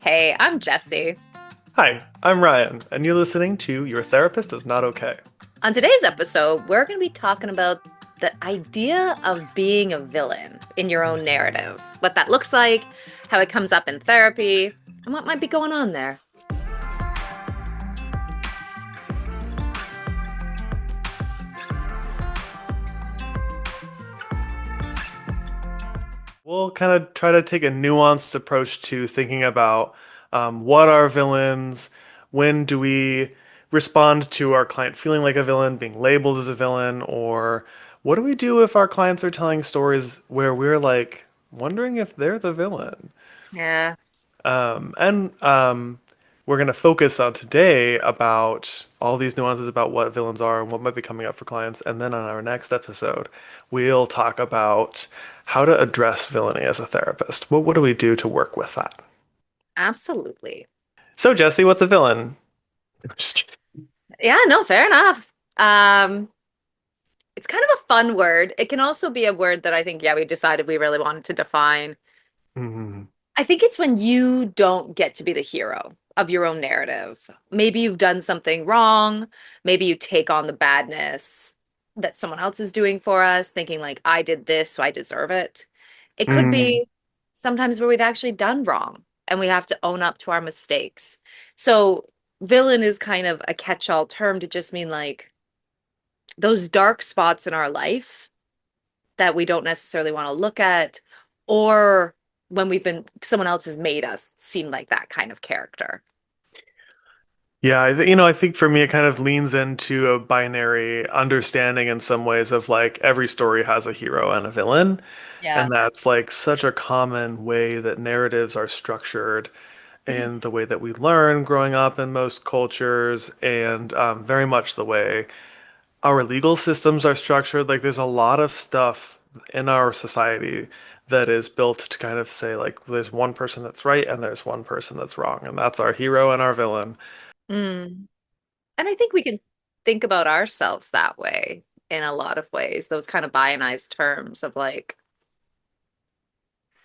Hey, I'm Jessie. Hi, I'm Ryan, and you're listening to Your Therapist is Not Okay. On today's episode, we're going to be talking about the idea of being a villain in your own narrative, what that looks like, how it comes up in therapy, and what might be going on there. We'll kind of try to take a nuanced approach to thinking about what are villains, when do we respond to our client feeling like a villain, being labeled as a villain, or what do we do if our clients are telling stories where we're like wondering if they're the villain? Yeah. And we're going to focus on today about all these nuances about what villains are and what might be coming up for clients. And then on our next episode, we'll talk about how to address villainy as a therapist. What do we do to work with that? Absolutely. So, Jesse, what's a villain? Just kidding. Yeah, no, fair enough. Um, it's kind of a fun word. It can also be a word that I think, yeah, we decided we really wanted to define. Mhm. I think it's when you don't get to be the hero of your own narrative. Maybe you've done something wrong. Maybe you take on the badness that someone else is doing for us, thinking like, I did this, so I deserve it. It could Mm. be sometimes where we've actually done wrong and we have to own up to our mistakes. So, villain is kind of a catch-all term to just mean like those dark spots in our life that we don't necessarily want to look at, or when someone else has made us seem like that kind of character. Yeah, I think for me it kind of leans into a binary understanding in some ways of like every story has a hero and a villain. Yeah. And that's like such a common way that narratives are structured in the way that we learn growing up in most cultures, and very much the way our legal systems are structured. Like, there's a lot of stuff in our society that is built to kind of say, like, there's one person that's right and there's one person that's wrong, and that's our hero and our villain. Mm. And I think we can think about ourselves that way in a lot of ways, those kind of bionized terms of like,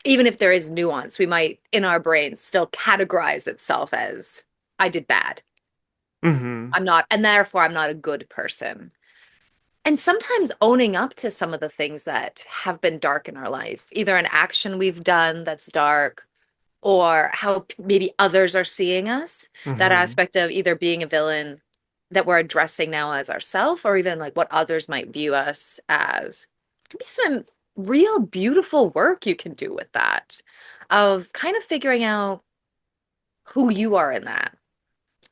even if there is nuance, we might in our brains still categorize itself as I did bad. Hmm. I'm not, and therefore I'm not a good person. And sometimes owning up to some of the things that have been dark in our life, either an action we've done that's dark, or how maybe others are seeing us. That Hmm. aspect of either being a villain that we're addressing now as ourselves, or even like what others might view us as. Can be some real beautiful work you can do with that, of kind of figuring out who you are in that.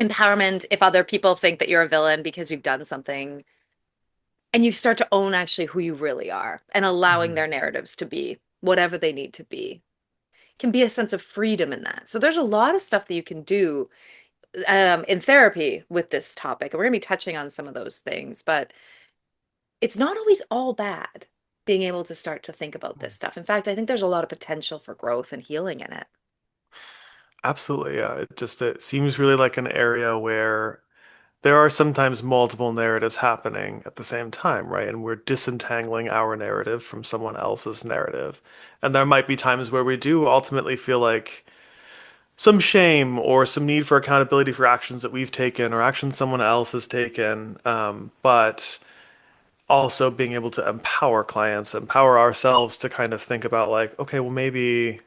Empowerment, if other people think that you're a villain because you've done something, and you start to own actually who you really are and allowing Hmm. their narratives to be whatever they need to be, can be a sense of freedom in that. So there's a lot of stuff that you can do in therapy with this topic, and we're going to be touching on some of those things. But it's not always all bad being able to start to think about this stuff. In fact, I think there's a lot of potential for growth and healing in it. Absolutely, yeah. It seems really like an area where there are sometimes multiple narratives happening at the same time, right? And we're disentangling our narrative from someone else's narrative. And there might be times where we do ultimately feel like some shame or some need for accountability for actions that we've taken or actions someone else has taken. But also being able to empower clients, empower ourselves to kind of think about like, okay, well, maybe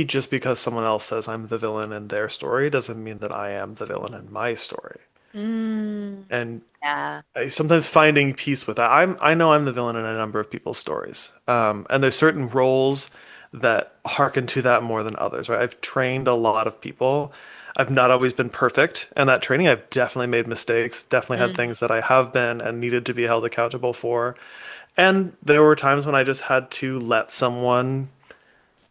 just because someone else says I'm the villain in their story doesn't mean that I am the villain in my story. Mm, And yeah. sometimes finding peace with that. I know I'm the villain in a number of people's stories, and there's certain roles that hearken to that more than others. Right? I've trained a lot of people. I've not always been perfect in that training. I've definitely made mistakes. Definitely had Mm, things that I have been and needed to be held accountable for. And there were times when I just had to let someone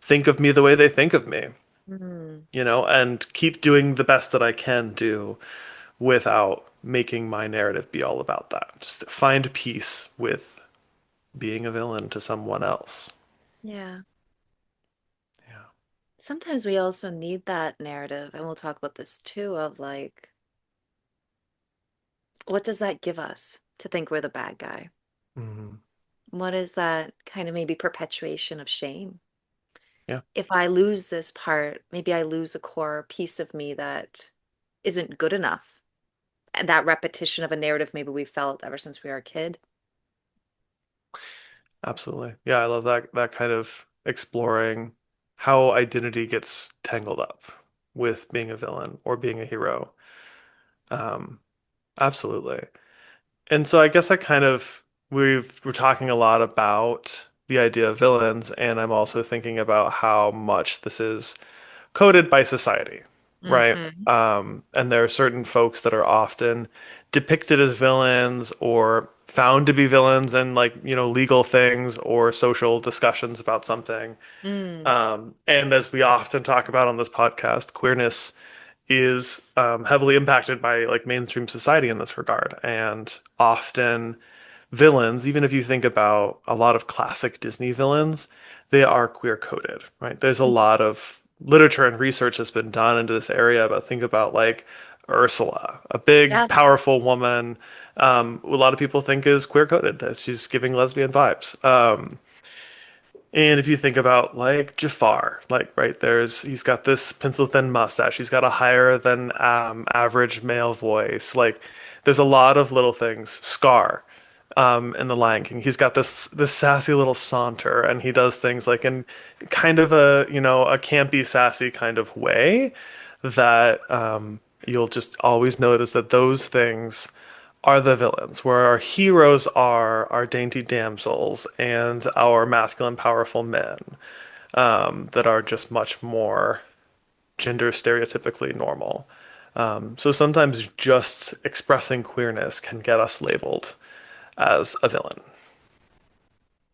think of me the way they think of me, mm, and keep doing the best that I can do without making my narrative be all about that. Just find peace with being a villain to someone else. yeah. Yeah. Sometimes we also need that narrative, and we'll talk about this too, of like, what does that give us to think we're the bad guy? Hmm. What is that kind of maybe perpetuation of shame? Yeah, If I lose this part, maybe I lose a core piece of me that isn't good enough. And that repetition of a narrative maybe we felt ever since we were a kid. absolutely. Yeah, I love that kind of exploring how identity gets tangled up with being a villain or being a hero. Um, absolutely. And so I guess I kind of we're talking a lot about the idea of villains, and I'm also thinking about how much this is coded by society, right? Hmm. And there are certain folks that are often depicted as villains or found to be villains in like, legal things or social discussions about something. Mm. And as we often talk about on this podcast, queerness is heavily impacted by like mainstream society in this regard. And often villains, even if you think about a lot of classic Disney villains, they are queer coded, right? There's a lot of literature and research that's been done into this area, but think about like Ursula, a big, Yeah, powerful woman. A lot of people think is queer coded, that she's giving lesbian vibes. And if you think about like Jafar, like right he's got this pencil thin mustache. He's got a higher than average male voice. Like there's a lot of little things. Scar, in The Lion King, he's got this sassy little saunter, and he does things like in kind of a campy, sassy kind of way that you'll just always notice that those things are the villains, where our heroes are our dainty damsels and our masculine, powerful men that are just much more gender stereotypically normal. So sometimes just expressing queerness can get us labeled as a villain.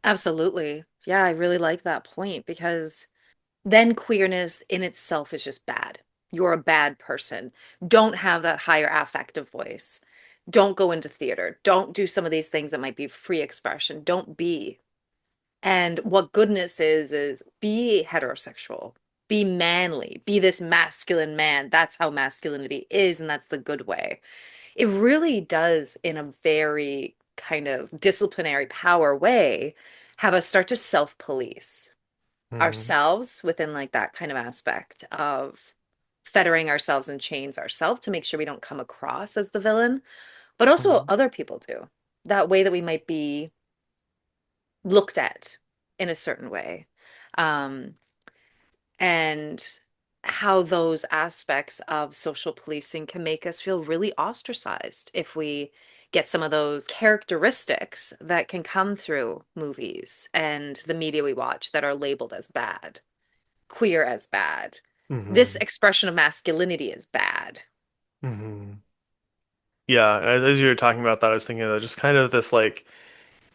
absolutely. Yeah, I really like that point because then queerness in itself is just bad. You're a bad person. Don't have that higher affective voice. Don't go into theater. Don't do some of these things that might be free expression. Don't be. And what goodness is be heterosexual, be manly, be this masculine man. That's how masculinity is, and that's the good way. It really does, in a very kind of disciplinary power way, have us start to self-police Hmm. ourselves within like that kind of aspect of fettering ourselves in chains ourselves to make sure we don't come across as the villain, but also Hmm. other people do. That way that we might be looked at in a certain way. Um, and how those aspects of social policing can make us feel really ostracized if we get some of those characteristics that can come through movies and the media we watch that are labeled as bad, queer as bad. This Hmm. expression of masculinity is bad. Hmm. Yeah, as you were talking about that, I was thinking of just kind of this like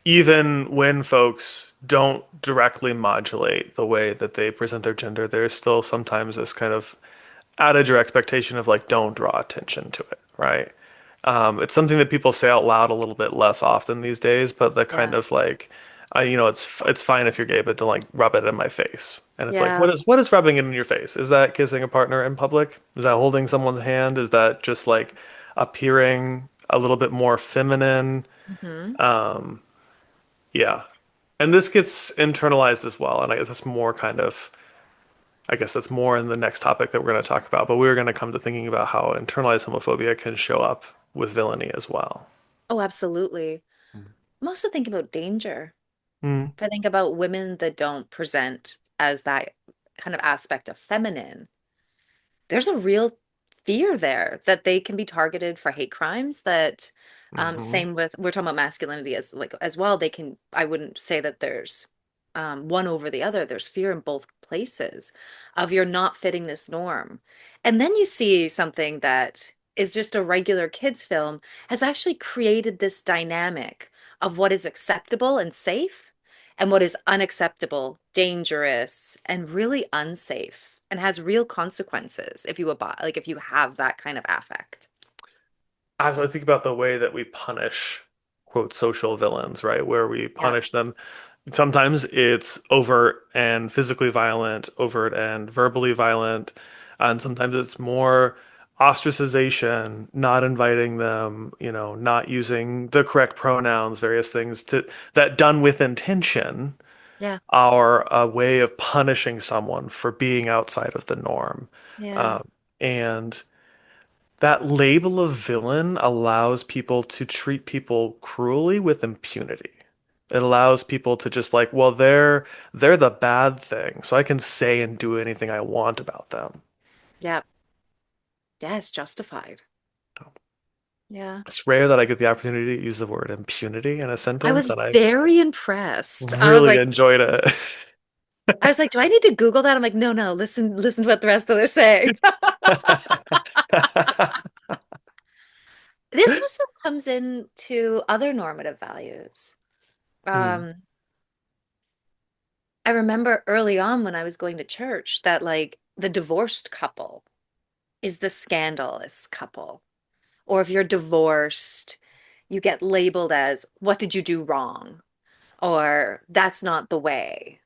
even when folks don't directly modulate the way that they present their gender, there's still sometimes this kind of adage or expectation of like don't draw attention to it, right? It's something that people say out loud a little bit less often these days, but the kind Yeah. of like, it's fine if you're gay, but don't like rub it in my face. And it's like, Yeah. what is rubbing it in your face? Is that kissing a partner in public? Is that holding someone's hand? Is that just like appearing a little bit more feminine? Hmm. Yeah. And this gets internalized as well. And I guess that's more kind of, I guess that's more in the next topic that we're going to talk about. But we were going to come to thinking about how internalized homophobia can show up with villainy as well. Oh, absolutely. I'm also thinking about danger. Mm. If I think about women that don't present as that kind of aspect of feminine, there's a real fear there that they can be targeted for hate crimes that Hmm. same with we're talking about masculinity as like as well they can I wouldn't say that there's one over the other. There's fear in both places of you're not fitting this norm, and then you see something that is just a regular kids film has actually created this dynamic of what is acceptable and safe and what is unacceptable, dangerous, and really unsafe, and has real consequences if you abide, like if you have that kind of affect. I think about the way that we punish, quote, social villains, right? Where we Yeah. punish them. Sometimes it's overt and physically violent, overt and verbally violent, and sometimes it's more ostracization, not inviting them, not using the correct pronouns, various things to that done with intention, Yeah. are a way of punishing someone for being outside of the norm. Yeah. Um, and that label of villain allows people to treat people cruelly with impunity. It allows people to just like, well, they're the bad thing, so I can say and do anything I want about them. Yeah. Yeah, it's justified. Yeah. It's rare that I get the opportunity to use the word impunity in a I sentence, was and I very impressed. really enjoyed it. I was like, do I need to Google that? I'm like, no, no, listen to what the rest of they're saying. This also comes into other normative values. Hmm. Um, I remember early on when I was going to church that like the divorced couple is the scandalous couple. Or if you're divorced, you get labeled as what did you do wrong? Or that's not the way.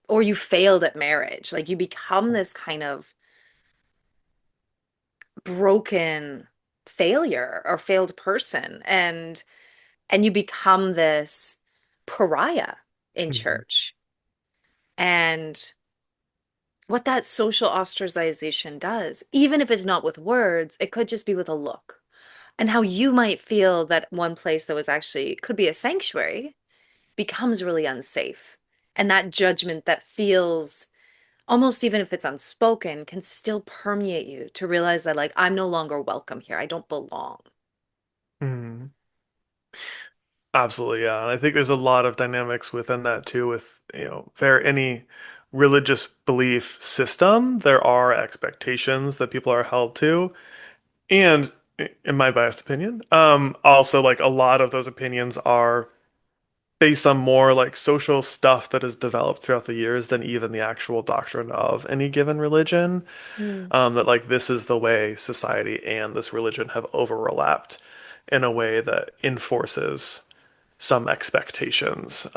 Or you failed at marriage. Like you become this kind of broken failure or failed person and you become this pariah in Mhm. church. And what that social ostracization does, even if it's not with words, it could just be with a look. And how you might feel that one place that was actually could be a sanctuary becomes really unsafe. And that judgment that feels almost even if it's unspoken can still permeate you to realize that like I'm no longer welcome here. I don't belong. Mhm. Absolutely, yeah. And I think there's a lot of dynamics within that too, with, for any religious belief system, there are expectations that people are held to. And in my biased opinion, also like a lot of those opinions are based on more like social stuff that has developed throughout the years than even the actual doctrine of any given religion. Mm. That like this is the way society and this religion have overlapped in a way that enforces some expectations.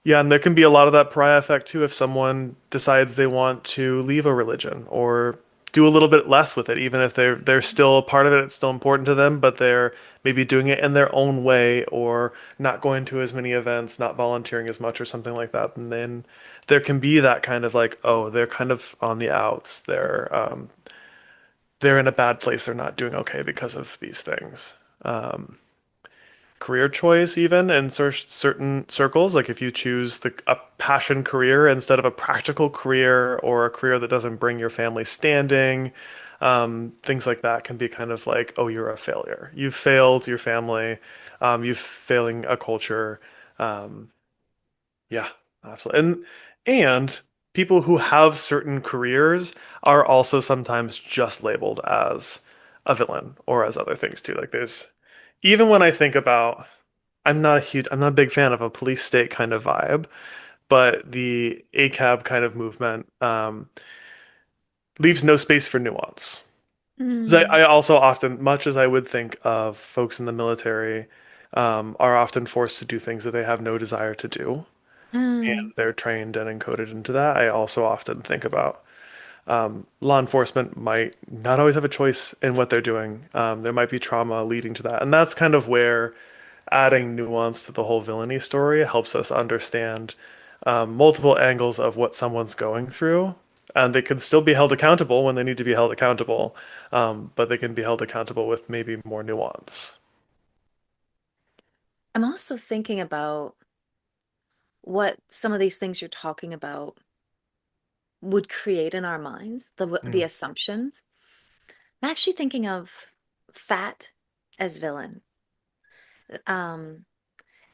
Yeah, and there can be a lot of that pariah effect too if someone decides they want to leave a religion or do a little bit less with it, even if they're still a part of it, it's still important to them, but they're maybe doing it in their own way or not going to as many events, not volunteering as much or something like that. And then there can be that kind of like, oh, they're kind of on the outs. They're in a bad place. They're not doing okay because of these things. Career choice even in certain circles, like if you choose a passion career instead of a practical career or a career that doesn't bring your family standing, things like that can be kind of like, oh, you're a failure, you've failed your family, you've failing a culture. Yeah, absolutely. And people who have certain careers are also sometimes just labeled as a villain or as other things too. Like there's even when I think about I'm not a big fan of a police state kind of vibe, but the ACAB kind of movement leaves no space for nuance. 'Cause Mm. I also often, much as I would think of folks in the military, are often forced to do things that they have no desire to do, and Mm. they're trained and encoded into that. I also often think about law enforcement might not always have a choice in what they're doing. There might be trauma leading to that, and that's kind of where adding nuance to the whole villainy story helps us understand multiple angles of what someone's going through. And they can still be held accountable when they need to be held accountable, but they can be held accountable with maybe more nuance. I'm also thinking about what some of these things you're talking about would create in our minds, the Mm. assumptions. I'm actually thinking of fat as villain. Um,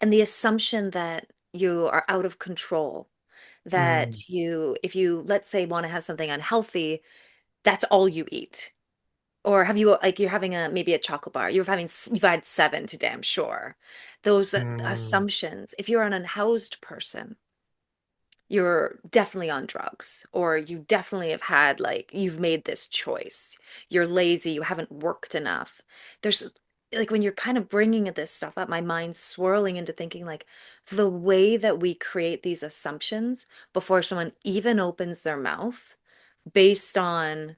and the assumption that you are out of control, Mm. that if you, let's say, want to have something unhealthy, that's all you eat. Or have you, like, you're having maybe a chocolate bar, you've had seven today, I'm sure. Those Mm. assumptions, if you're an unhoused person, you're definitely on drugs, or you definitely have had, like, you've made this choice. You're lazy, you haven't worked enough. There's like when you're kind of bringing this stuff up, my mind's swirling into thinking like the way that we create these assumptions before someone even opens their mouth based on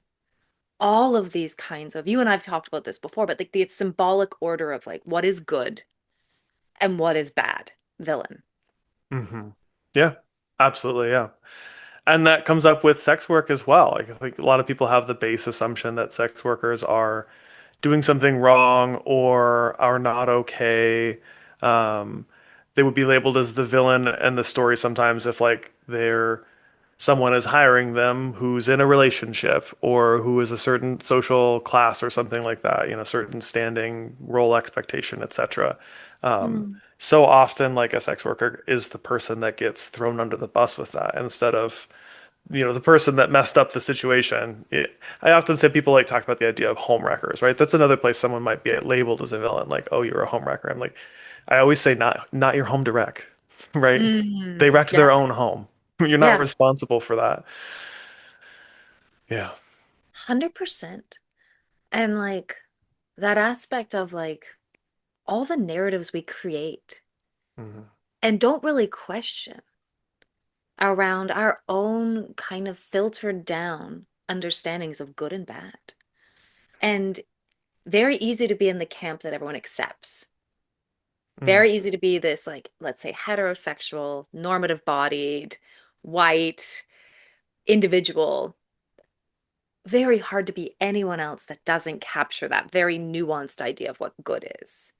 all of these kinds of, you and I've talked about this before, but like the symbolic order of like what is good and what is bad, villain. Hmm. Yeah, absolutely. Yeah. And that comes up with sex work as well. Like, I think a lot of people have the base assumption that sex workers are doing something wrong or are not okay. Um, they would be labeled as the villain in the story sometimes if like they're someone is hiring them who's in a relationship or who is a certain social class or something like that, certain standing role expectation, etc. Mm. So often, like a sex worker is the person that gets thrown under the bus with that instead of, the person that messed up the situation. I often say people like talk about the idea of home wreckers, right? That's another place someone might be labeled as a villain, like, oh, you're a home wrecker. I'm like, I always say not your home to wreck, right? They Mm. wrecked Yeah. their own home. You're not Yeah. responsible for that. Yeah. 100%. And like that aspect of like all the narratives we create Hmm. and don't really question around our own kind of filtered down understandings of good and bad. And very easy to be in the camp that everyone accepts. Hmm. Very easy to be this, like, let's say, heterosexual, normative bodied, white individual. Very hard to be anyone else that doesn't capture that very nuanced idea of what good is.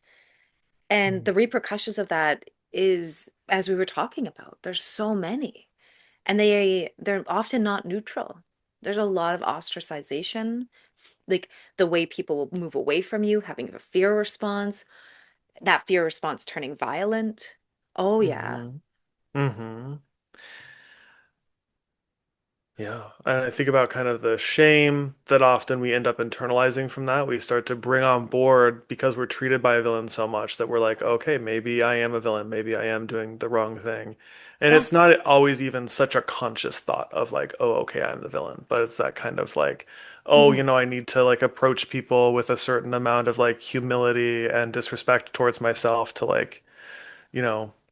And the repercussions of that is, as we were talking about, there's so many. And they're often not neutral. There's a lot of ostracization, like the way people will move away from you, having a fear response, that fear response turning violent. Oh yeah. Hmm. Hmm. Yeah. And I think about kind of the shame that often we end up internalizing from that. We start to bring on board because we're treated by a villain so much that we're like, okay, maybe I am a villain. Maybe I am doing the wrong thing. And Yeah. it's not always even such a conscious thought of like, oh, okay, I'm the villain. But it's that kind of like, oh, Mhm. I need to like approach people with a certain amount of like humility and disrespect towards myself to like,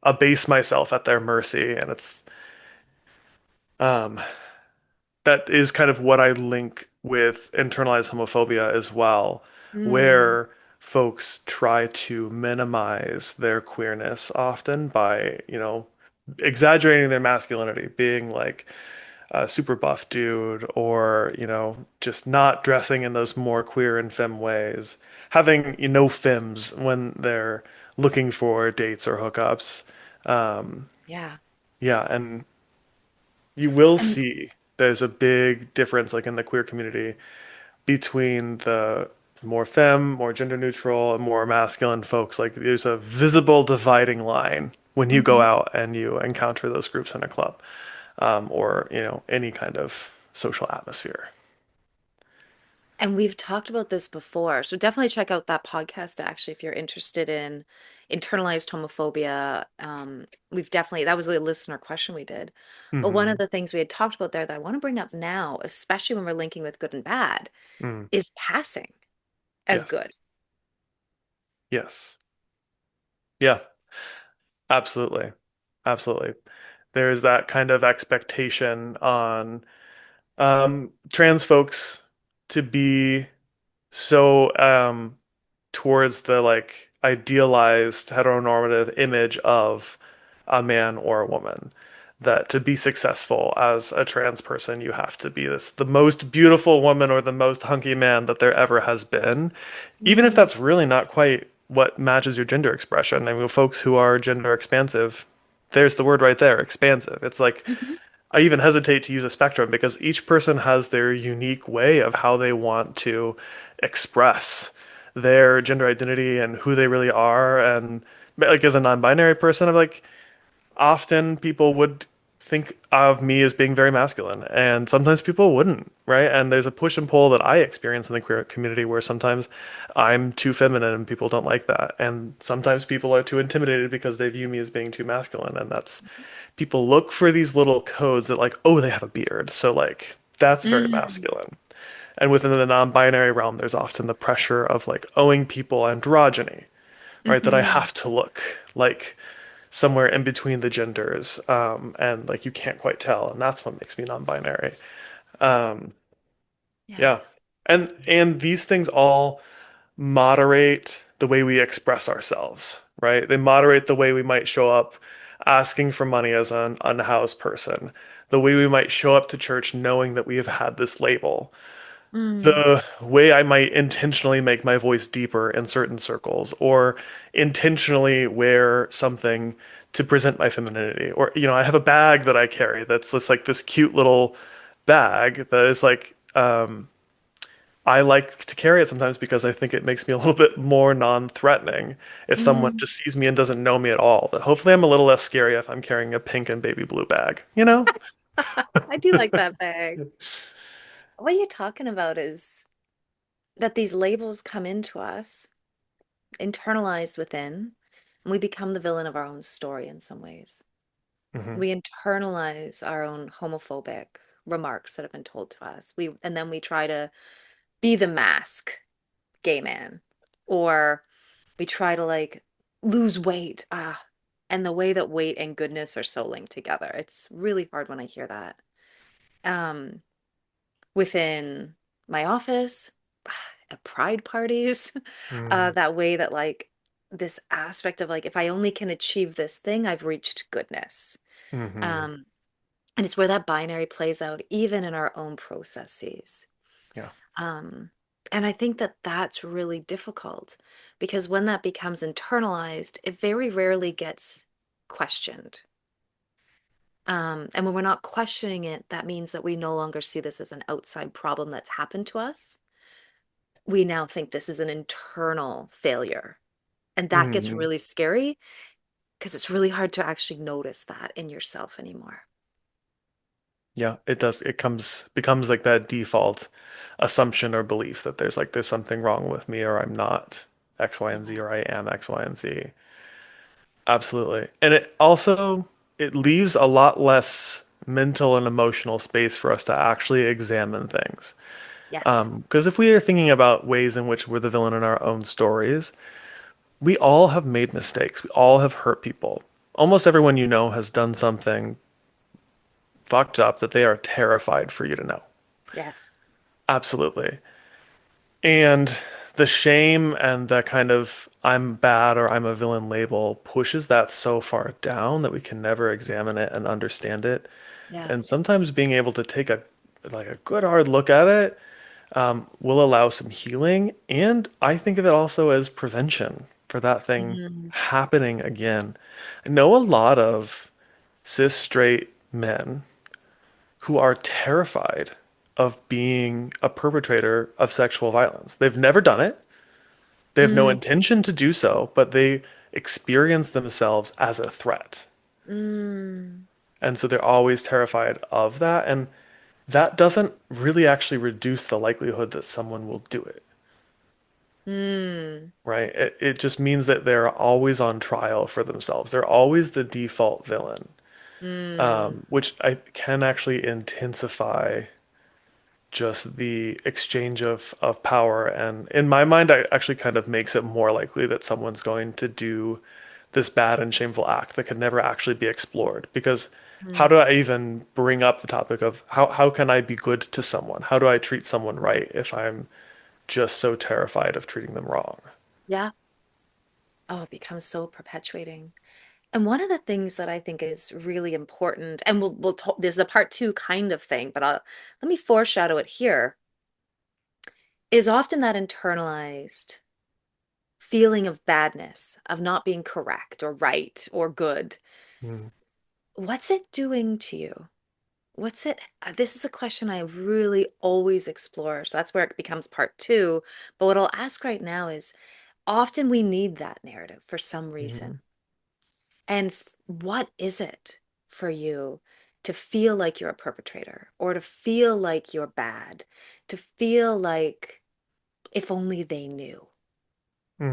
abase myself at their mercy. And um, that is kind of what I link with internalized homophobia as well, Mm. where folks try to minimize their queerness often by, exaggerating their masculinity, being like a super buff dude or, just not dressing in those more queer and femme ways, having, femmes when they're looking for dates or hookups. Um, Yeah. yeah, and you will And see there's a big difference, like in the queer community, between the more femme, more gender neutral, and more masculine folks. Like there's a visible dividing line when you go mhm. out and you encounter those groups in a club, or any kind of social atmosphere. And we've talked about this before. So definitely check out that podcast actually if you're interested in internalized homophobia. We've definitely, that was a listener question we did. But one of Hmm. the things we had talked about there that I want to bring up now, especially when we're linking with good and bad, Mm. is passing as Yes. good. Yes. Yeah. Absolutely. Absolutely. There's that kind of expectation on trans folks to be so towards the like idealized heteronormative image of a man or a woman that to be successful as a trans person you have to be this the most beautiful woman or the most hunky man that there ever has been, even if Mhm. that's really not quite what matches your gender expression. I mean, folks who are gender expansive, there's the word right there, expansive. It's like Mhm. I even hesitate to use a spectrum because each person has their unique way of how they want to express their gender identity and who they really are. And like as a non-binary person, I'm like, often people would think of me as being very masculine, and sometimes people wouldn't, right? And there's a push and pull that I experience in the queer community where sometimes I'm too feminine and people don't like that. And sometimes people are too intimidated because they view me as being too masculine. And that's people look for these little codes that like, oh, they have a beard. So like that's very Mm. masculine. And within the non-binary realm, there's often the pressure of like owing people androgyny, right? That I Mhm. have to look like somewhere in between the genders, and like you can't quite tell, and that's what makes me non-binary. Um, Yeah. yeah, and these things all moderate the way we express ourselves, right? They moderate the way we might show up asking for money as an unhoused person, the way we might show up to church knowing that we have had this label, Mm. the way I might intentionally make my voice deeper in certain circles, or intentionally wear something to present my femininity. Or, I have a bag that I carry that's just like this cute little bag that is like, I like to carry it sometimes because I think it makes me a little bit more non-threatening if someone Mm. just sees me and doesn't know me at all. That hopefully I'm a little less scary if I'm carrying a pink and baby blue bag, you know? I do like that bag. What you're talking about is that these labels come into us, internalized within, and we become the villain of our own story in some ways. Hmm. We internalize our own homophobic remarks that have been told to us. And then we try to be the mask gay man, or we try to like lose weight. And the way that weight and goodness are so linked together. It's really hard when I hear that. Um, Within my office, at pride parties, that way that like this aspect of like, if I only can achieve this thing, I've reached goodness. Hmm. Um, and it's where that binary plays out, even in our own processes. Yeah. Um, and I think that that's really difficult because when that becomes internalized, it very rarely gets questioned. And when we're not questioning it, that means that we no longer see this as an outside problem that's happened to us. We now think this is an internal failure. And that gets Hmm. really scary because it's really hard to actually notice that in yourself anymore. Yeah, it does. It becomes like that default assumption or belief that there's something wrong with me or I'm not X, Y, and Z Yeah. or I am X, Y, and Z. Absolutely. And it leaves a lot less mental and emotional space for us to actually examine things. Yes. Because if we are thinking about ways in which we're the villain in our own stories, we all have made mistakes. We all have hurt people. Almost everyone you know has done something fucked up that they are terrified for you to know. Yes. Absolutely. And the shame and the kind of I'm bad or I'm a villain label pushes that so far down that we can never examine it and understand it. Yeah. And sometimes being able to take a good hard look at it will allow some healing. And I think of it also as prevention for that thing Mm. happening again. I know a lot of cis straight men who are terrified of being a perpetrator of sexual violence. They've never done it. They have no Mm. intention to do so, but they experience themselves as a threat. Mm. And so they're always terrified of that. And that doesn't really actually reduce the likelihood that someone will do it, Mm. right? It just means that they're always on trial for themselves. They're always the default villain, Mm. which I can actually intensify just the exchange of power. And in my mind, I actually kind of makes it more likely that someone's going to do this bad and shameful act that could never actually be explored. Because how do Mm. I even bring up the topic of how can I be good to someone? How do I treat someone right if I'm just so terrified of treating them wrong? Yeah. Oh, it becomes so perpetuating. And one of the things that I think is really important, and we'll talk, this is a part two kind of thing, but let me foreshadow it here, is often that internalized feeling of badness, of not being correct or right or good. Mm, What's it doing to you? What's it? This is a question I really always explore. So that's where it becomes part two. But what I'll ask right now is often we need that narrative for some mhm, reason. And what is it for you to feel like you're a perpetrator or to feel like you're bad, to feel like if only they knew,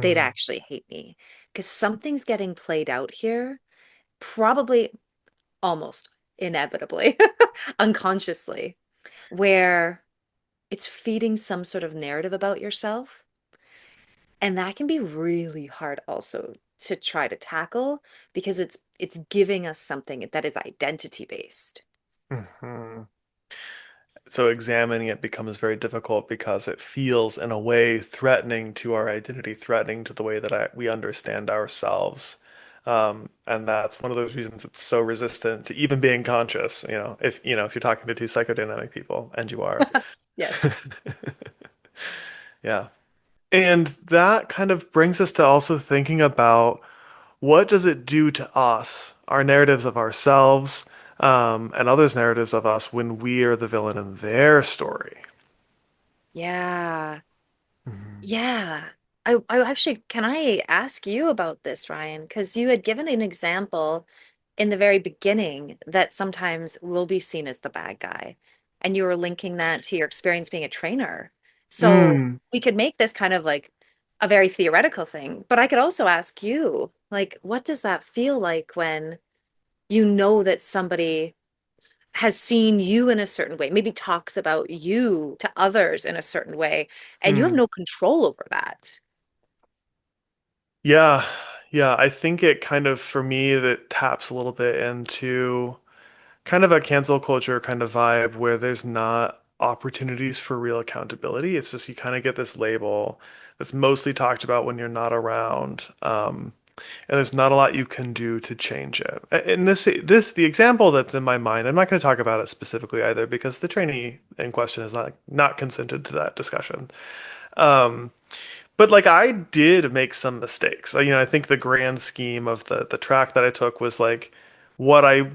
they'd mhm, actually hate me? Because something's getting played out here, probably almost inevitably, unconsciously, where it's feeding some sort of narrative about yourself. And that can be really hard also to try to tackle because it's giving us something that is identity based. mhm. So examining it becomes very difficult because it feels in a way threatening to our identity, threatening to the way that we understand ourselves. And that's one of those reasons it's so resistant to even being conscious, if you're talking to two psychodynamic people, and you are. Yes. Yeah. And that kind of brings us to also thinking about what does it do to us, our narratives of ourselves, and others' narratives of us when we are the villain in their story. Yeah. Mhm. Yeah. I actually, can I ask you about this, Ryan? Because you had given an example in the very beginning that sometimes we'll be seen as the bad guy. And you were linking that to your experience being a trainer. So Mm, we could make this kind of like a very theoretical thing, but I could also ask you, like, what does that feel like when you know that somebody has seen you in a certain way, maybe talks about you to others in a certain way, and you have mm. no control over that? Yeah, yeah. I think it kind of, for me, that taps a little bit into kind of a cancel culture kind of vibe where there's not opportunities for real accountability. It's just you kind of get this label that's mostly talked about when you're not around. And there's not a lot you can do to change it. And the example that's in my mind, I'm not going to talk about it specifically either because the trainee in question has not consented to that discussion. Um, but like I did make some mistakes. I think the grand scheme of the track that I took was like what I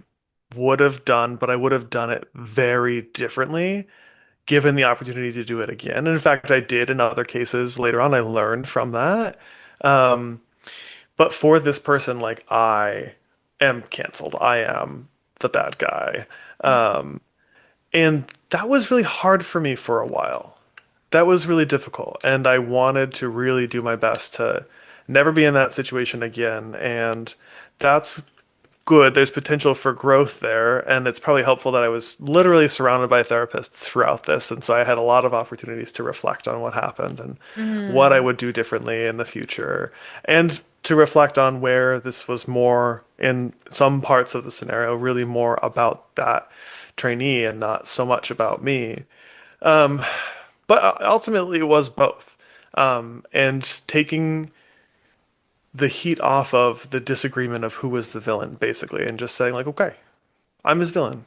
would have done, but I would have done it very differently given the opportunity to do it again. And in fact, I did in other cases later on. I learned from that. Um, but for this person, like I am canceled. I am the bad guy. Mhm. Um, and that was really hard for me for a while. That was really difficult. And I wanted to really do my best to never be in that situation again. And that's good. There's potential for growth there. And it's probably helpful that I was literally surrounded by therapists throughout this. And so I had a lot of opportunities to reflect on what happened and what I Mm, would do differently in the future. And to reflect on where this was more in some parts of the scenario, really more about that trainee and not so much about me. But ultimately, it was both. And taking the heat off of the disagreement of who was the villain, basically, and just saying, like, okay, I'm his villain.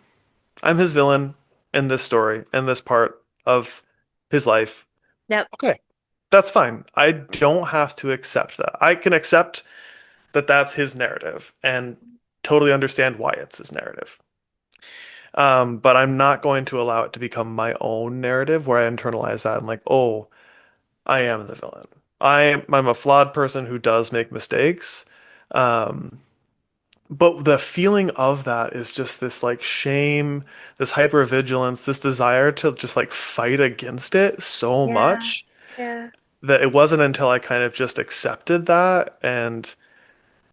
I'm his villain in this story, in this part of his life. yep. Okay, that's fine. I don't have to accept that. I can accept that that's his narrative and totally understand why it's his narrative. But I'm not going to allow it to become my own narrative where I internalize that and like, oh, I am the villain. I'm a flawed person who does make mistakes. Um, but the feeling of that is just this like shame, this hypervigilance, this desire to just like fight against it so Yeah. much Yeah. that it wasn't until I kind of just accepted that and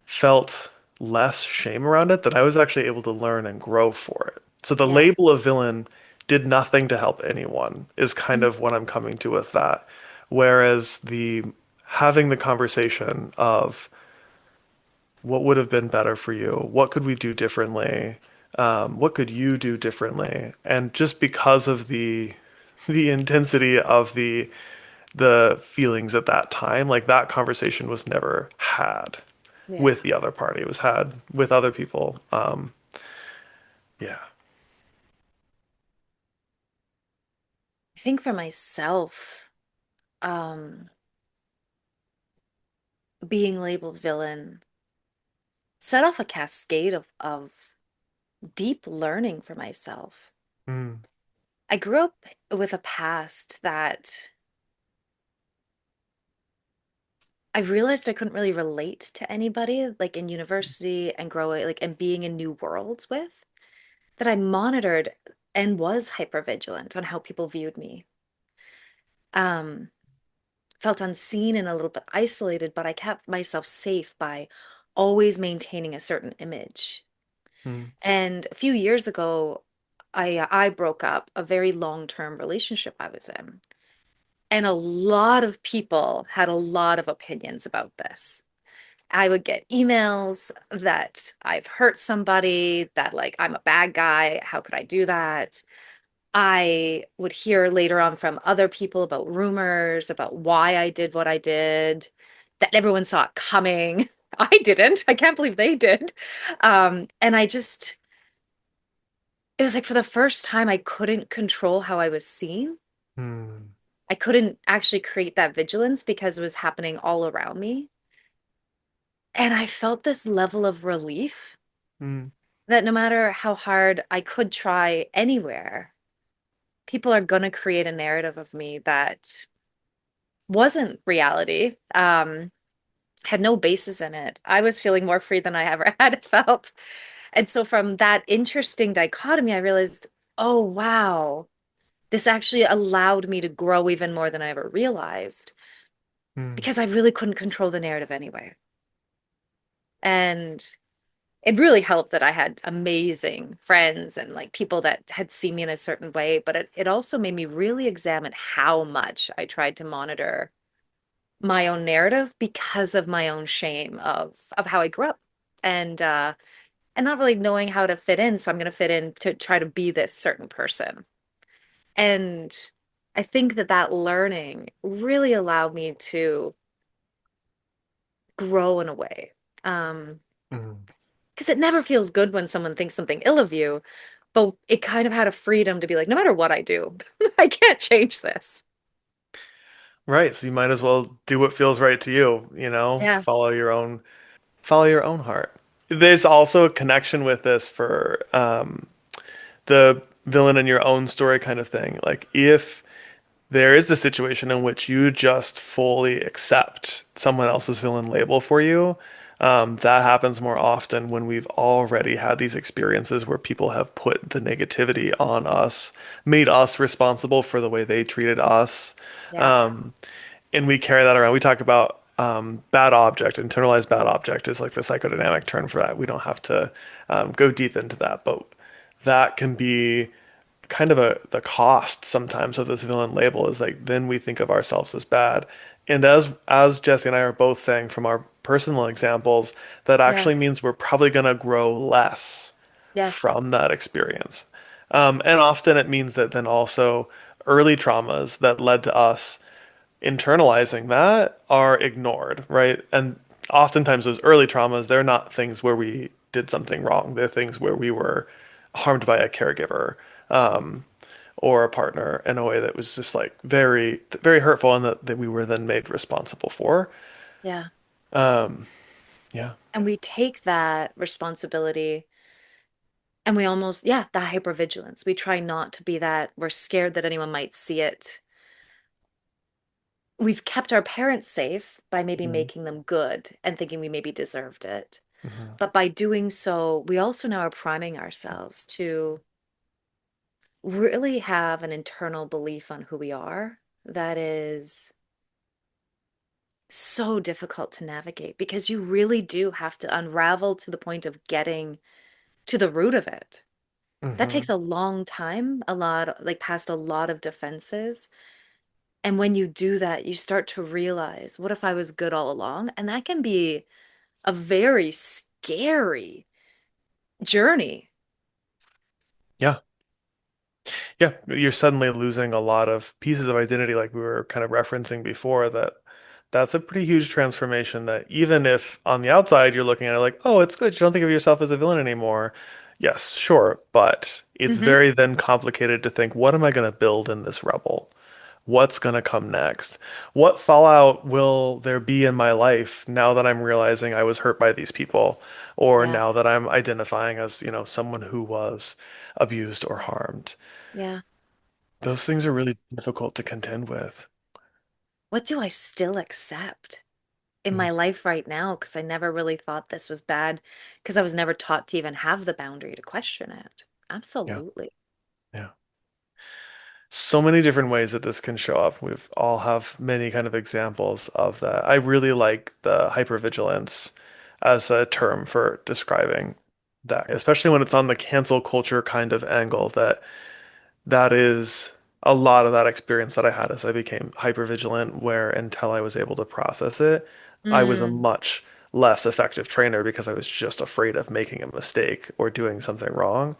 felt less shame around it that I was actually able to learn and grow for it. So the Yeah. label of villain did nothing to help anyone, is kind Mm, of what I'm coming to with that. Whereas the having the conversation of what would have been better for you, what could we do differently, what could you do differently, and just because of the intensity of the feelings at that time, like that conversation was never had yeah. with the other party. It was had with other people. Yeah. I think for myself, um, being labeled villain set off a cascade of deep learning for myself. Mm, I grew up with a past that I realized I couldn't really relate to anybody, like in university and growing, like, and being in new worlds with, that I monitored and was hypervigilant on how people viewed me. Um, Felt unseen and a little bit isolated, but I kept myself safe by always maintaining a certain image. mm, And a few years ago, I broke up a very long-term relationship I was in. And a lot of people had a lot of opinions about this. I would get emails that I've hurt somebody, that like I'm a bad guy. How could I do that? I would hear later on from other people about rumors about why I did what I did, that everyone saw it coming. I didn't. I can't believe they did. And it was like for the first time, I couldn't control how I was seen. Hmm. I couldn't actually create that vigilance because it was happening all around me. And I felt this level of relief Hmm. that no matter how hard I could try anywhere, people are going to create a narrative of me that wasn't reality, had no basis in it. I was feeling more free than I ever had felt. And so from that interesting dichotomy, I realized, oh, wow, this actually allowed me to grow even more than I ever realized Hmm. because I really couldn't control the narrative anyway. And it really helped that I had amazing friends and like people that had seen me in a certain way, but it also made me really examine how much I tried to monitor my own narrative because of my own shame of how I grew up. And not really knowing how to fit in, so I'm going to fit in to try to be this certain person. And I think that that learning really allowed me to grow in a way. Hmm. Because it never feels good when someone thinks something ill of you, but it kind of had a freedom to be like, no matter what I do, I can't change this. Right. So you might as well do what feels right to you, Yeah. follow your own heart. There's also a connection with this for the villain in your own story kind of thing. Like if there is a situation in which you just fully accept someone else's villain label for you. That happens more often when we've already had these experiences where people have put the negativity on us, made us responsible for the way they treated us. Yeah. Um, and we carry that around. We talk about bad object, internalized bad object is like the psychodynamic term for that. We don't have to go deep into that, but that can be kind of the cost sometimes of this villain label is like then we think of ourselves as bad. And as Jesse and I are both saying from our personal examples, that Yeah. actually means we're probably going to grow less Yes. from that experience. And often it means that then also early traumas that led to us internalizing that are ignored, right? And oftentimes those early traumas, they're not things where we did something wrong. They're things where we were harmed by a caregiver, or a partner in a way that was just like very, very hurtful and that we were then made responsible for. Yeah. Yeah. And we take that responsibility and we almost, yeah, that hypervigilance. We try not to be that. We're scared that anyone might see it. We've kept our parents safe by maybe Mm-hmm. making them good and thinking we maybe deserved it. Mm-hmm. But by doing so, we also now are priming ourselves to really have an internal belief on who we are that is so difficult to navigate because you really do have to unravel to the point of getting to the root of it. That takes Mm-hmm. a long time, a lot, like past a lot of defenses. And when you do that, you start to realize, what if I was good all along? And that can be a very scary journey. Yeah. Yeah. You're suddenly losing a lot of pieces of identity, like we were kind of referencing before, that's a pretty huge transformation that even if on the outside you're looking at it like, oh, it's good, you don't think of yourself as a villain anymore. Yes, sure. But it's Hmm. very then complicated to think, what am I going to build in this rebel? What's going to come next? What fallout will there be in my life now that I'm realizing I was hurt by these people, or Yeah. now that I'm identifying as, someone who was abused or harmed? Yeah. Those things are really difficult to contend with. What do I still accept in Mm. my life right now? Because I never really thought this was bad because I was never taught to even have the boundary to question it. Yeah, Absolutely. yeah. So many different ways that this can show up. We've all have many kind of examples of that. I really like the hypervigilance as a term for describing that, especially when it's on the cancel culture kind of angle that is a lot of that experience that I had as I became hypervigilant, where until I was able to process it, I was a Mm, much less effective trainer because I was just afraid of making a mistake or doing something wrong.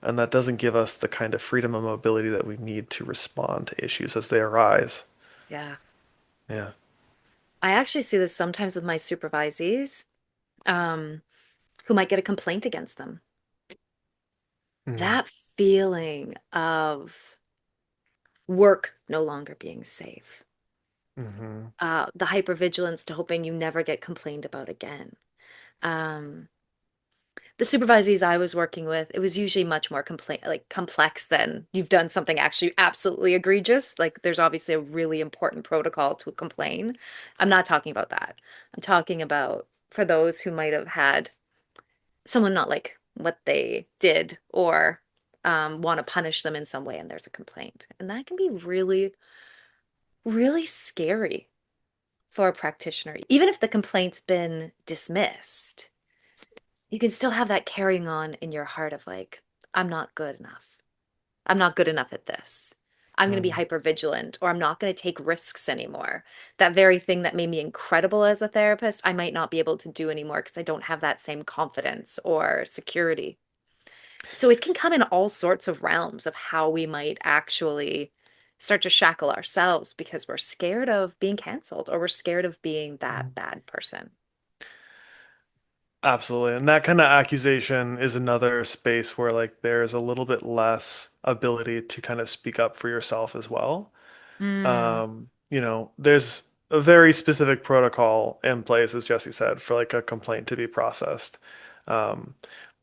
And that doesn't give us the kind of freedom and mobility that we need to respond to issues as they arise. yeah. Yeah. I actually see this sometimes with my supervisees, um, who might get a complaint against them. Mm, That feeling of work no longer being safe, hmm the hypervigilance to hoping you never get complained about again. Um, the supervisees I was working with, it was usually much more complex than you've done something actually absolutely egregious. Like there's obviously a really important protocol to complain. I'm not talking about that. I'm talking about for those who might have had someone not like what they did or want to punish them in some way and there's a complaint. And that can be really, really scary for a practitioner. Even if the complaint's been dismissed, you can still have that carrying on in your heart of like, I'm not good enough. I'm not good enough at this. I'm going to be mm. hyper vigilant, or I'm not going to take risks anymore. That very thing that made me incredible as a therapist, I might not be able to do anymore because I don't have that same confidence or security. So it can come in all sorts of realms of how we might actually start to shackle ourselves because we're scared of being canceled or we're scared of being that bad person. Absolutely. And that kind of accusation is another space where like there's a little bit less ability to kind of speak up for yourself as well. Mm, There's a very specific protocol in place, as Jesse said, for like a complaint to be processed. Um,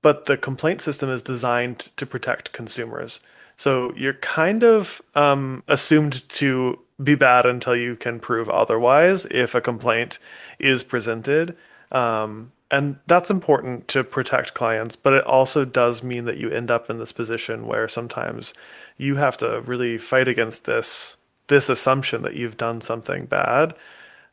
but the complaint system is designed to protect consumers. So you're kind of assumed to be bad until you can prove otherwise if a complaint is presented. And that's important to protect clients, but it also does mean that you end up in this position where sometimes you have to really fight against this assumption that you've done something bad.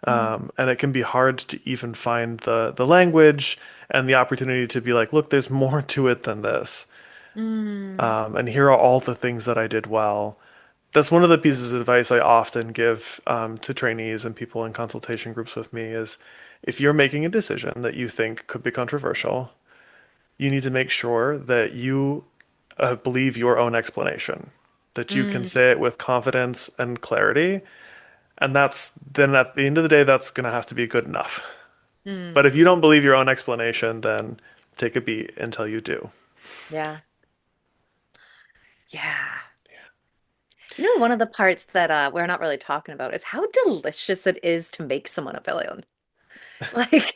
mm, And it can be hard to even find the language and the opportunity to be like, look, there's more to it than this. mm, And here are all the things that I did well. That's one of the pieces of advice I often give to trainees and people in consultation groups with me is if you're making a decision that you think could be controversial, you need to make sure that you believe your own explanation, that you can mm, say it with confidence and clarity. And that's then at the end of the day, that's going to have to be good enough. mm. But if you don't believe your own explanation, then take a beat until you do. Yeah. Yeah. One of the parts that we're not really talking about is how delicious it is to make someone a villain. Like,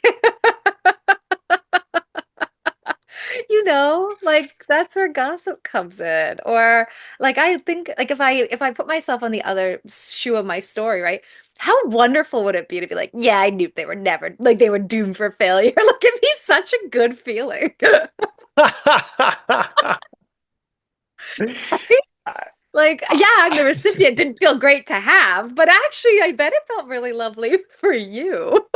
like that's where gossip comes in. Or like I think like if I put myself on the other shoe of my story, right? How wonderful would it be to be like, yeah, I knew they were never like they were doomed for failure. Like it'd be such a good feeling. Like, yeah, I'm the recipient. Didn't feel great to have, but actually, I bet it felt really lovely for you.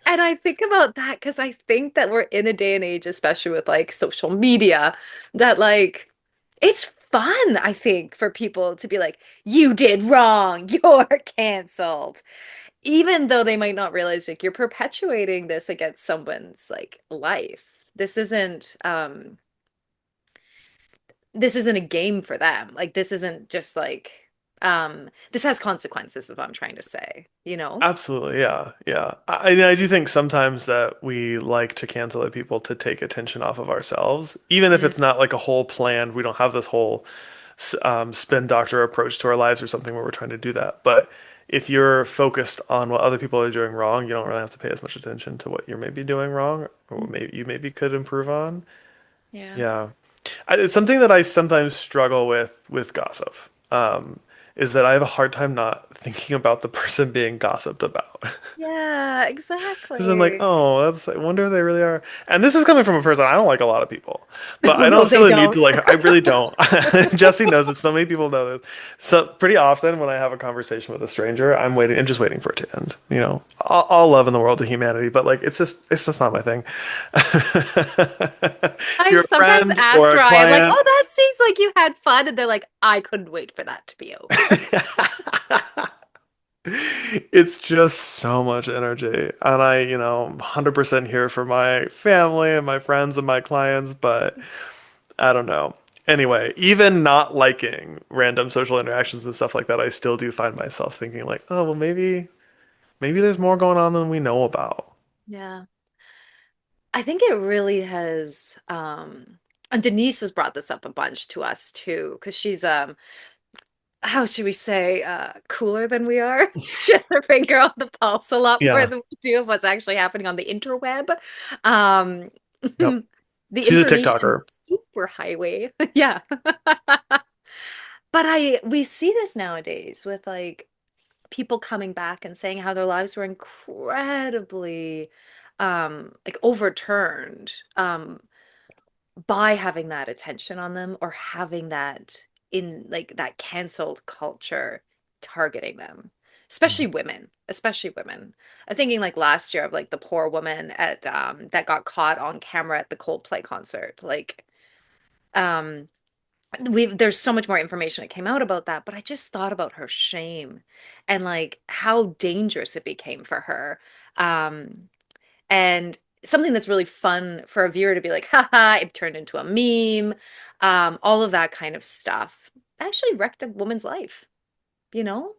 And I think about that because I think that we're in a day and age, especially with like social media, that like it's fun, I think, for people to be like, you did wrong, you're canceled. Even though they might not realize like you're perpetuating this against someone's like life. This isn't a game for them. Like this isn't just like this has consequences is what I'm trying to say, you know? Absolutely, yeah, yeah. I do think sometimes that we like to cancel out people to take attention off of ourselves, even if Mm, it's not like a whole planned. We don't have this whole spin doctor approach to our lives or something where we're trying to do that. But if you're focused on what other people are doing wrong, you don't really have to pay as much attention to what you're maybe doing wrong or what maybe you maybe could improve on. yeah. Yeah. It's something that I sometimes struggle with gossip. Is that I have a hard time not thinking about the person being gossiped about. Yeah, Because I'm like, exactly. oh, I wonder if they really are. And this is coming from a person I don't like a lot of people, but Oh I no, don't feel they the need don't. to like. I really don't. Jesse knows this. So many people know this. So pretty often when I have a conversation with a stranger, I'm waiting and just waiting for it to end. All love in the world to humanity, but like it's just not my thing. If I you're a sometimes friend or ask a Ryan, like, client. oh, that seems like you had fun. And they're like, I couldn't wait for that to be over. It's just so much energy. And I'm 100% here for my family and my friends and my clients, but I don't know. Anyway, even not liking random social interactions and stuff like that, I still do find myself thinking like, oh, well, maybe maybe there's more going on than we know about. Yeah. I think it really has, and Denise has brought this up a bunch to us too, because she's how should we say, cooler than we are. She has her finger on the pulse a lot more Yeah. than we do of what's actually happening on the interweb. Um, Yep. the She's a information TikToker. superhighway. Yeah. But we see this nowadays with like people coming back and saying how their lives were incredibly like overturned by having that attention on them or having that in like that canceled culture targeting them, Mm. especially women. I'm thinking like last year of like the poor woman at that got caught on camera at the Coldplay concert. Like um we've there's so much more information that came out about that, but I just thought about her shame and like how dangerous it became for her. And something that's really fun for a viewer to be like, haha, it turned into a meme, all of that kind of stuff actually wrecked a woman's life, you know?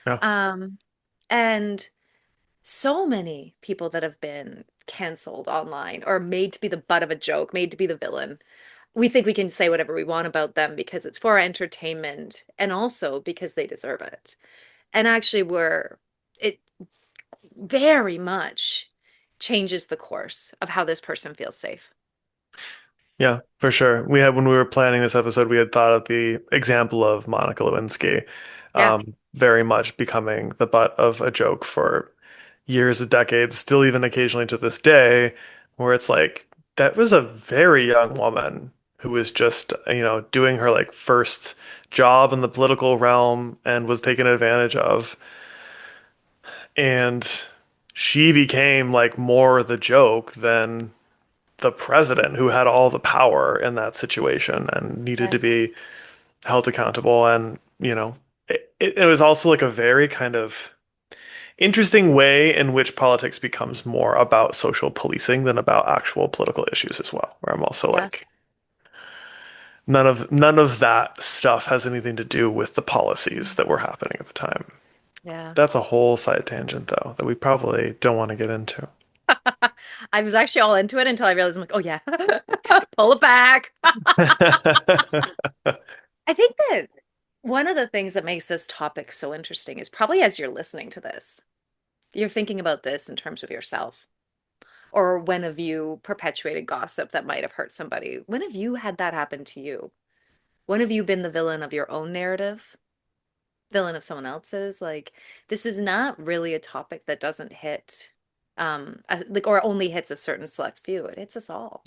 Yeah. Um, and so many people that have been canceled online or made to be the butt of a joke, made to be the villain. We think we can say whatever we want about them because it's for our entertainment and also because they deserve it. And actually, it very much changes the course of how this person feels safe. Yeah, for sure. We had when we were planning this episode, we had thought of the example of Monica Lewinsky, Yeah, very much becoming the butt of a joke for years, decades, still even occasionally to this day, where it's like that was a very young woman who was just, doing her like first job in the political realm and was taken advantage of. And she became like more the joke than the president who had all the power in that situation and needed yeah, to be held accountable. And, it was also like a very kind of interesting way in which politics becomes more about social policing than about actual political issues as well, where I'm also yeah, like, none of that stuff has anything to do with the policies that were happening at the time. yeah. That's a whole side tangent though that we probably don't want to get into. I was actually all into it until I realized I'm like, oh yeah, pull it back. I think that one of the things that makes this topic so interesting is probably as you're listening to this, you're thinking about this in terms of yourself. Or when have you perpetuated gossip that might have hurt somebody? When have you had that happen to you? When have you been the villain of your own narrative? Villain of someone else's? Like this is not really a topic that doesn't hit like or only hits a certain select few. It hits us all.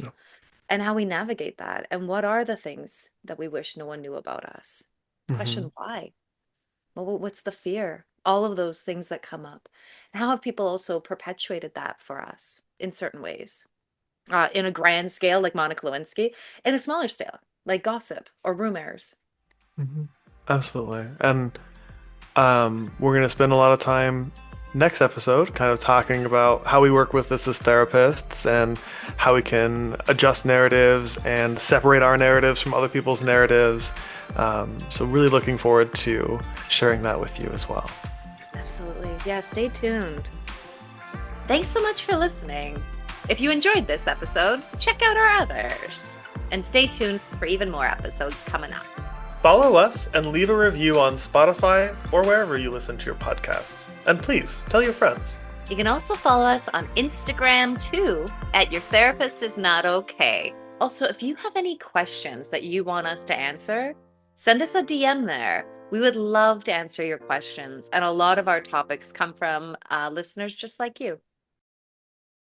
And how we navigate that and what are the things that we wish no one knew about us? Hmm. Question why? Well, what's the fear? All of those things that come up. And how have people also perpetuated that for us in certain ways? In a grand scale, like Monica Lewinsky, in a smaller scale, like gossip or rumors. Hmm. Absolutely. And we're going to spend a lot of time next episode kind of talking about how we work with this as therapists and how we can adjust narratives and separate our narratives from other people's narratives. So, really looking forward to sharing that with you as well. Absolutely. Yeah, stay tuned. Thanks so much for listening. If you enjoyed this episode, check out our others. And stay tuned for even more episodes coming up. Follow us and leave a review on Spotify or wherever you listen to your podcasts. And please tell your friends. You can also follow us on Instagram too at Your Therapist Is Not Okay. Also, if you have any questions that you want us to answer, send us a DM there. We would love to answer your questions. And a lot of our topics come from listeners just like you.